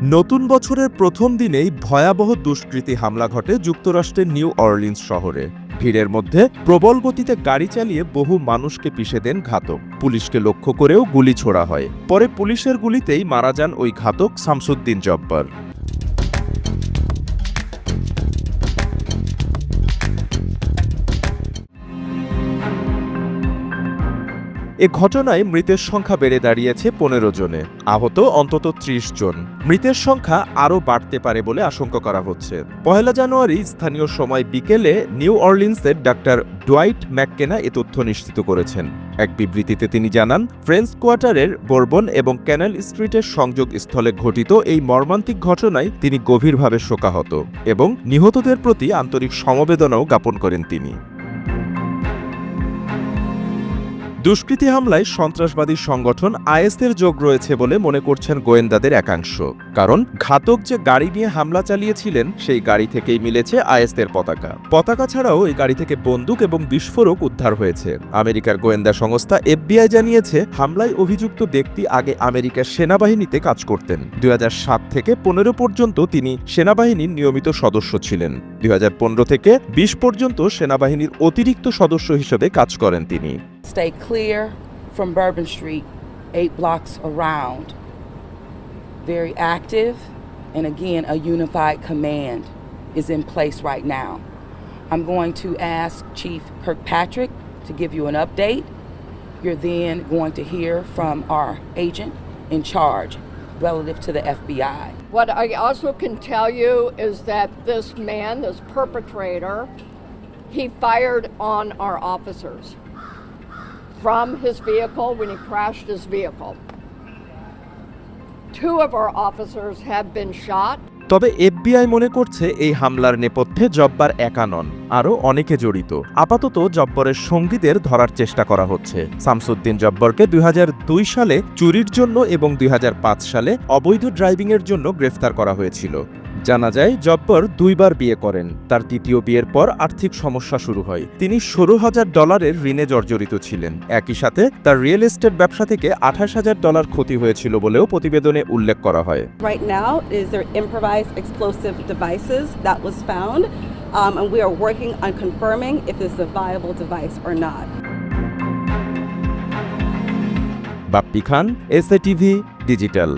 নতুন বছরের প্রথম দিনেই ভয়াবহ দুষ্কৃতী হামলা ঘটে যুক্তরাষ্ট্রের নিউ অরলিন্স শহরে। ভিড়ের মধ্যে প্রবল গতিতে গাড়ি চালিয়ে বহু মানুষকে পিষে দেন ঘাতক। পুলিশকে লক্ষ্য করেও গুলি ছোড়া হয়। পরে পুলিশের গুলিতেই মারা যান ওই ঘাতক শামসুদ্দিন জব্বার। এ ঘটনায় মৃতের সংখ্যা বেড়ে দাঁড়িয়েছে ১৫ জনে, আহত অন্তত ৩০ জন। মৃতের সংখ্যা আরও বাড়তে পারে বলে আশঙ্কা করা হচ্ছে। ১ জানুয়ারি স্থানীয় সময় বিকেলে নিউ অরলিন্সের ডাক্তার ডোয়াইট ম্যাককেনা এ তথ্য নিশ্চিত করেছেন। এক বিবৃতিতে তিনি জানান, ফ্রেঞ্চ কোয়ার্টারের বোরবন এবং ক্যানাল স্ট্রিটের সংযোগ স্থলে ঘটিত এই মর্মান্তিক ঘটনায় তিনি গভীরভাবে শোকাহত এবং নিহতদের প্রতি আন্তরিক সমবেদনাও জ্ঞাপন করেন তিনি। দুষ্কৃতী হামলায় সন্ত্রাসবাদী সংগঠন আইএসের যোগ রয়েছে বলে মনে করছেন গোয়েন্দাদের একাংশ। কারণ ঘাতক যে গাড়ি নিয়ে হামলা চালিয়েছিলেন সেই গাড়ি থেকেই মিলেছে আইএসের পতাকা ছাড়াও এই গাড়ি থেকে বন্দুক এবং বিস্ফোরক উদ্ধার হয়েছে। আমেরিকার গোয়েন্দা সংস্থা এফবিআই জানিয়েছে, হামলায় অভিযুক্ত ব্যক্তি আগে আমেরিকার সেনাবাহিনীতে কাজ করতেন। ২০০৭ থেকে ১৫ পর্যন্ত তিনি সেনাবাহিনীর নিয়মিত সদস্য ছিলেন। ২০১৫ থেকে ২০ পর্যন্ত সেনাবাহিনীর অতিরিক্ত সদস্য হিসেবে কাজ করেন তিনি। Stay clear from Bourbon Street, 8 blocks around. Very active, and again, a unified command is in place right now. I'm going to ask Chief Kirkpatrick to give you an update. You're then going to hear from our agent in charge relative to the FBI. What I also can tell you is that this man, this perpetrator, he fired on our officers from his vehicle when he crashed his vehicle. 2 of our officers have been shot. তবে FBI মনে করছে এই হামলার নেপথ্যে জব্বার একা নন, আরও অনেকে জড়িত। আপাতত জব্বরের সঙ্গীদের ধরার চেষ্টা করা হচ্ছে। শামসুদ্দিন জব্বরকে ২০০২ সালে চুরির জন্য এবং ২০০৫ সালে অবৈধ ড্রাইভিংয়ের জন্য গ্রেফতার করা হয়েছিল। জানা যায়, জব্বর ২ বার বিয়ে করেন। তার তৃতীয় বিয়ের পর আর্থিক সমস্যা শুরু হয়। তিনি $১৬,০০০ ঋণে জর্জরিত ছিলেন। একই সাথে তার রিয়েল এস্টেট ব্যবসা থেকে $২৮,০০০ ক্ষতি হয়েছিল বলেও প্রতিবেদনে উল্লেখ করা হয়। Right now is there improvised explosive devices that was found, and we are working on confirming if this is a viable device or not. Bappi Khan, SATV digital.